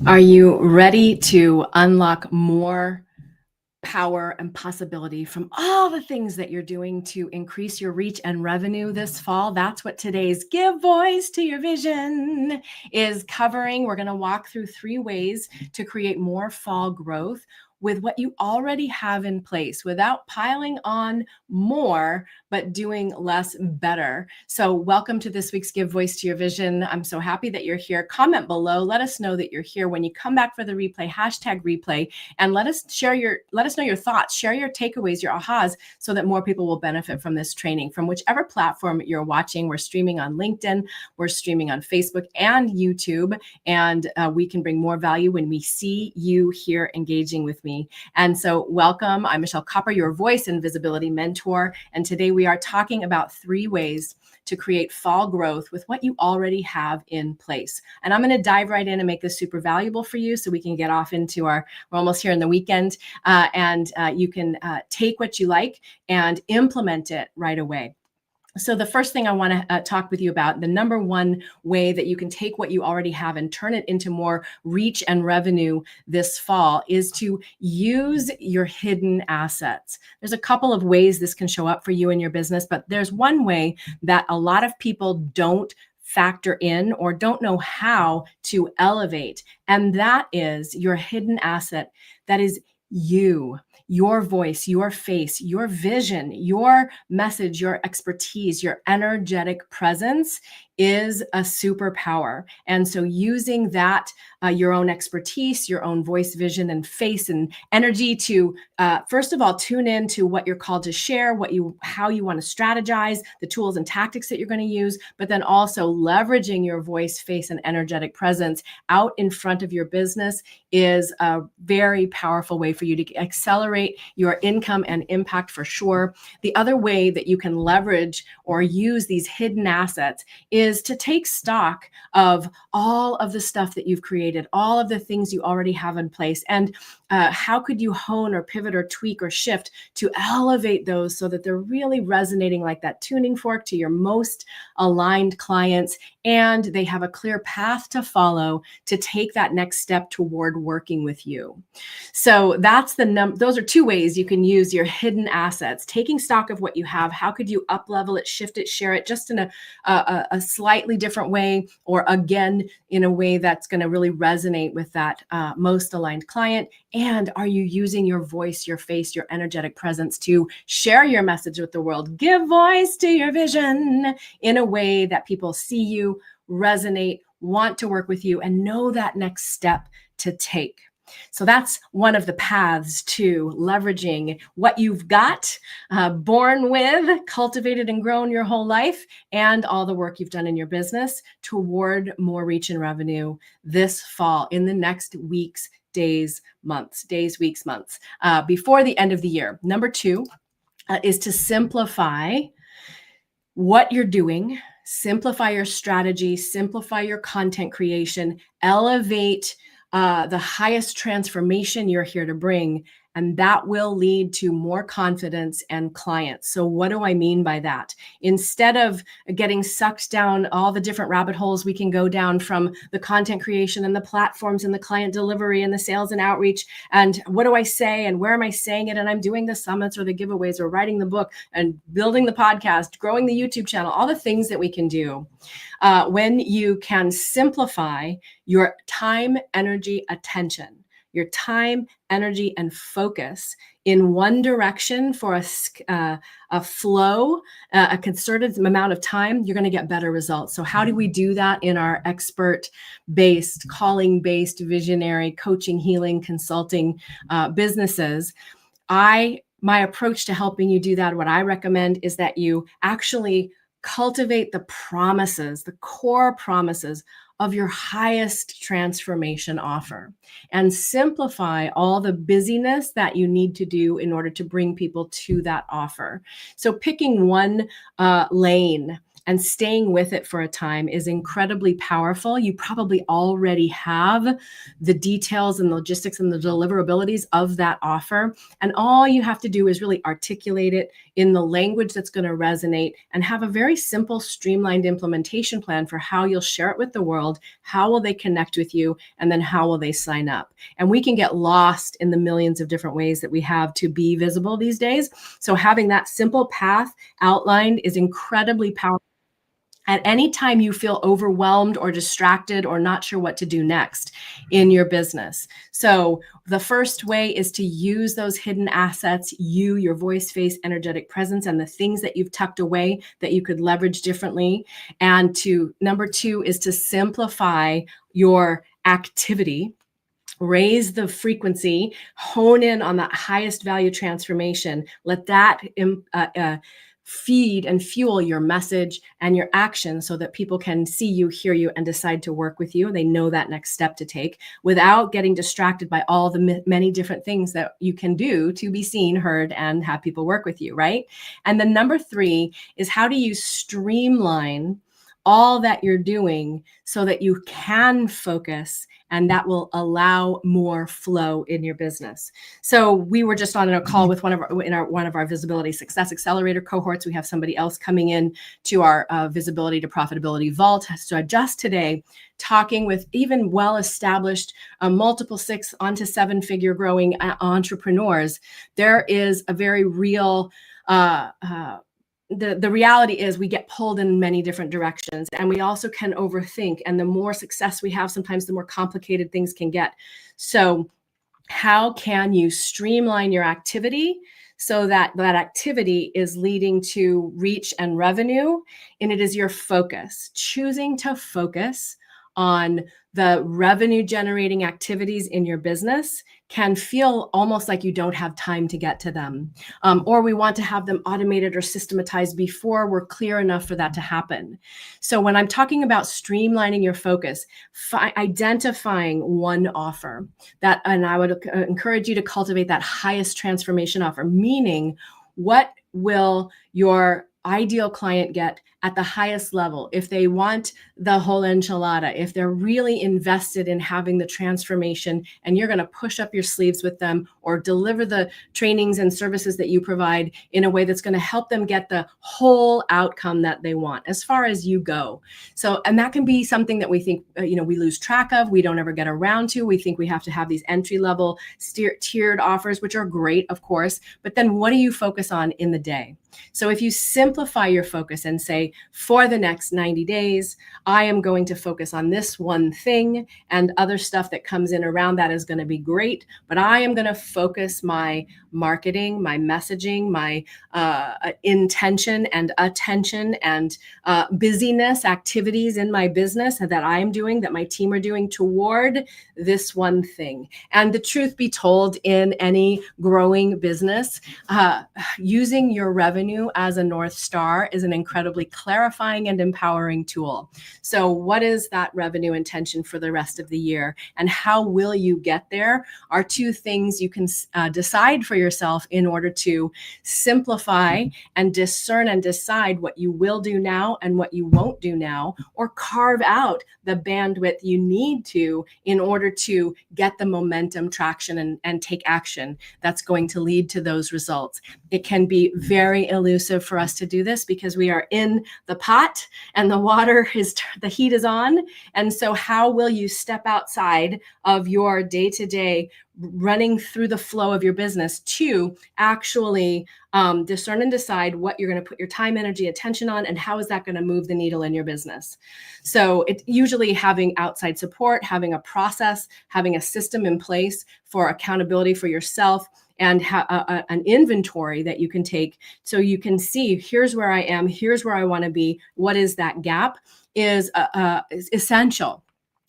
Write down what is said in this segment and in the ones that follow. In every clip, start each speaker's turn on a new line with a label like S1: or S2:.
S1: Are you ready to unlock more power and possibility from all the things that you're doing to increase your reach and revenue this fall? That's what today's Give Voice to Your Vision is covering. We're going to walk through 3 ways to create more fall growth with what you already have in place without piling on more, but doing less better. So welcome to this week's Give Voice to Your Vision. I'm so happy that you're here. Comment below. Let us know that you're here. When you come back for the replay, #replay, and let us know your thoughts, share your takeaways, your ahas, so that more people will benefit from this training from whichever platform you're watching. We're streaming on LinkedIn, we're streaming on Facebook and YouTube, and we can bring more value when we see you here engaging with me. And so welcome. I'm Michelle Copper, your voice and visibility mentor. And today we are talking about 3 ways to create fall growth with what you already have in place. And I'm going to dive right in and make this super valuable for you so we can get off into we're almost here in the weekend, and you can take what you like and implement it right away. So the first thing I want to talk with you about, the number 1 way that you can take what you already have and turn it into more reach and revenue this fall, is to use your hidden assets. There's a couple of ways this can show up for you in your business, but there's one way that a lot of people don't factor in or don't know how to elevate. And that is your hidden asset. That is you, your voice, your face, your vision, your message, your expertise, your energetic presence is a superpower. And so using that, your own expertise, your own voice, vision, and face and energy to, first of all, tune in to what you're called to share, how you want to strategize, the tools and tactics that you're going to use, but then also leveraging your voice, face, and energetic presence out in front of your business is a very powerful way for you to accelerate your income and impact for sure. The other way that you can leverage or use these hidden assets is to take stock of all of the stuff that you've created, all of the things you already have in place, and how could you hone or pivot or tweak or shift to elevate those so that they're really resonating like that tuning fork to your most aligned clients, and they have a clear path to follow to take that next step toward working with you. So that's those are 2 ways you can use your hidden assets, taking stock of what you have. How could you up level it, shift it, share it just in a slightly different way, or again, in a way that's going to really resonate with that most aligned client? And are you using your voice, your face, your energetic presence to share your message with the world? Give voice to your vision in a way that people see you, resonate, want to work with you, and know that next step to take. So that's one of the paths to leveraging what you've got, born with, cultivated and grown your whole life, and all the work you've done in your business toward more reach and revenue this fall, in the next weeks, days, weeks, months, before the end of the year. Number 2 is to simplify what you're doing, simplify your strategy, simplify your content creation, elevate the highest transformation you're here to bring, and that will lead to more confidence and clients. So what do I mean by that? Instead of getting sucked down all the different rabbit holes we can go down from the content creation and the platforms and the client delivery and the sales and outreach, and what do I say and where am I saying it, and I'm doing the summits or the giveaways or writing the book and building the podcast, growing the YouTube channel, all the things that we can do. When you can simplify your time, energy, attention, your time, energy, and focus in one direction for a flow, a concerted amount of time, you're going to get better results. So how do we do that in our expert-based, calling-based, visionary, coaching, healing, consulting businesses? My approach to helping you do that, what I recommend is that you actually cultivate the promises, the core promises of your highest transformation offer, and simplify all the busyness that you need to do in order to bring people to that offer. So picking one lane and staying with it for a time is incredibly powerful. You probably already have the details and logistics and the deliverabilities of that offer. And all you have to do is really articulate it in the language that's going to resonate and have a very simple, streamlined implementation plan for how you'll share it with the world, how will they connect with you, and then how will they sign up. And we can get lost in the millions of different ways that we have to be visible these days. So having that simple path outlined is incredibly powerful. At any time you feel overwhelmed or distracted or not sure what to do next in your business. So the first way is to use those hidden assets, your voice, face, energetic presence, and the things that you've tucked away that you could leverage differently. And number two is to simplify your activity, raise the frequency, hone in on that highest value transformation. Let that feed and fuel your message and your action so that people can see you, hear you, and decide to work with you. They know that next step to take without getting distracted by all the many different things that you can do to be seen, heard, and have people work with you, right? And then number three is, how do you streamline all that you're doing so that you can focus, and that will allow more flow in your business. So we were just on a call with one of our Visibility Success Accelerator cohorts. We have somebody else coming in to our Visibility to Profitability Vault. So just today, talking with even well-established multiple 6 onto 7-figure growing entrepreneurs, there is a very real the reality is we get pulled in many different directions, and we also can overthink. And the more success we have, sometimes the more complicated things can get. So how can you streamline your activity so that that activity is leading to reach and revenue? And it is your focus, choosing to focus on the revenue generating activities in your business can feel almost like you don't have time to get to them. Or we want to have them automated or systematized before we're clear enough for that to happen. So when I'm talking about streamlining your focus, identifying one offer that, and I would encourage you to cultivate that highest transformation offer, meaning what will your ideal client get at the highest level? If they want the whole enchilada, if they're really invested in having the transformation, and you're going to push up your sleeves with them or deliver the trainings and services that you provide in a way that's going to help them get the whole outcome that they want as far as you go. So, and that can be something that we think, we lose track of, we don't ever get around to. We think we have to have these entry level tiered offers, which are great, of course, but then what do you focus on in the day? So if you simplify your focus and say, for the next 90 days, I am going to focus on this one thing, and other stuff that comes in around that is going to be great, but I am going to focus my marketing, my messaging, my intention and attention and busyness activities in my business that I am doing, that my team are doing, toward this one thing. And the truth be told, in any growing business, using your revenue as a North Star is an incredibly clarifying and empowering tool. So what is that revenue intention for the rest of the year, and how will you get there, are two things you can decide for yourself in order to simplify and discern and decide what you will do now and what you won't do now, or carve out the bandwidth you need to in order to get the momentum, traction, and take action that's going to lead to those results. It can be very elusive for us to do this because we are in the pot and the heat is on. And so how will you step outside of your day-to-day running through the flow of your business to actually discern and decide what you're going to put your time, energy, attention on, and how is that going to move the needle in your business? So it's usually having outside support, having a process, having a system in place for accountability for yourself, and an inventory that you can take so you can see, here's where I am, here's where I want to be, what is that gap, is essential.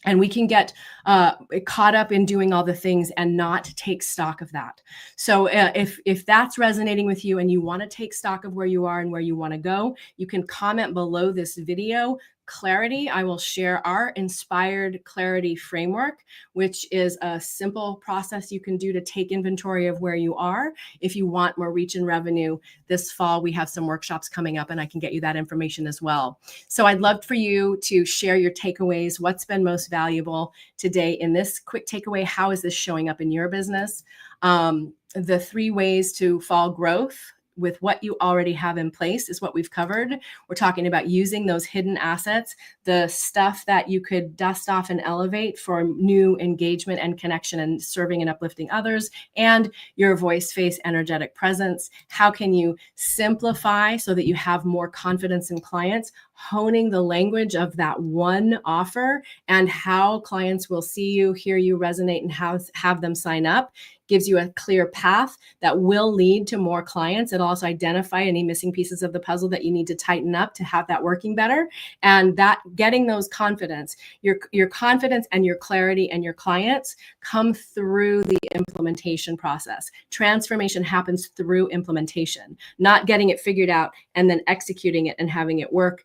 S1: And we can get caught up in doing all the things and not take stock of that. So if that's resonating with you and you want to take stock of where you are and where you want to go, you can comment below this video, clarity, I will share our inspired clarity framework, which is a simple process you can do to take inventory of where you are. If you want more reach and revenue this fall, we have some workshops coming up and I can get you that information as well. So I'd love for you to share your takeaways. What's been most valuable today in this quick takeaway? How is this showing up in your business? The 3 ways to fall growth with what you already have in place is what we've covered. We're talking about using those hidden assets, the stuff that you could dust off and elevate for new engagement and connection and serving and uplifting others, and your voice, face, energetic presence. How can you simplify so that you have more confidence in clients, honing the language of that one offer and how clients will see you, hear you, resonate, and have them sign up. Gives you a clear path that will lead to more clients. It'll also identify any missing pieces of the puzzle that you need to tighten up to have that working better. And that getting those confidence, your confidence and your clarity and your clients come through the implementation process. Transformation happens through implementation, not getting it figured out and then executing it and having it work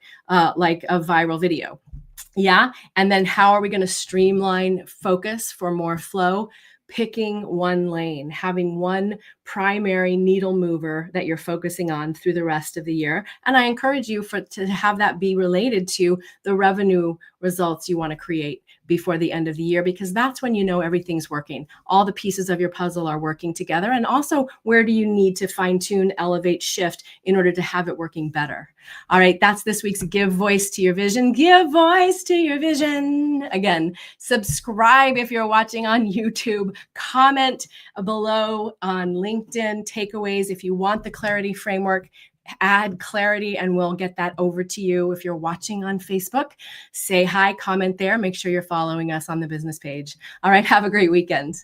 S1: like a viral video. Yeah. And then how are we going to streamline focus for more flow? Picking one lane, having one primary needle mover that you're focusing on through the rest of the year. And I encourage you to have that be related to the revenue results you want to create before the end of the year, because that's when you know everything's working. All the pieces of your puzzle are working together. And also, where do you need to fine tune, elevate, shift in order to have it working better? All right, that's this week's Give Voice to Your Vision. Give voice to your vision. Again, subscribe if you're watching on YouTube. Comment below on LinkedIn takeaways. If you want the clarity framework, add clarity and we'll get that over to you. If you're watching on Facebook, say hi, comment there. Make sure you're following us on the business page. All right, have a great weekend.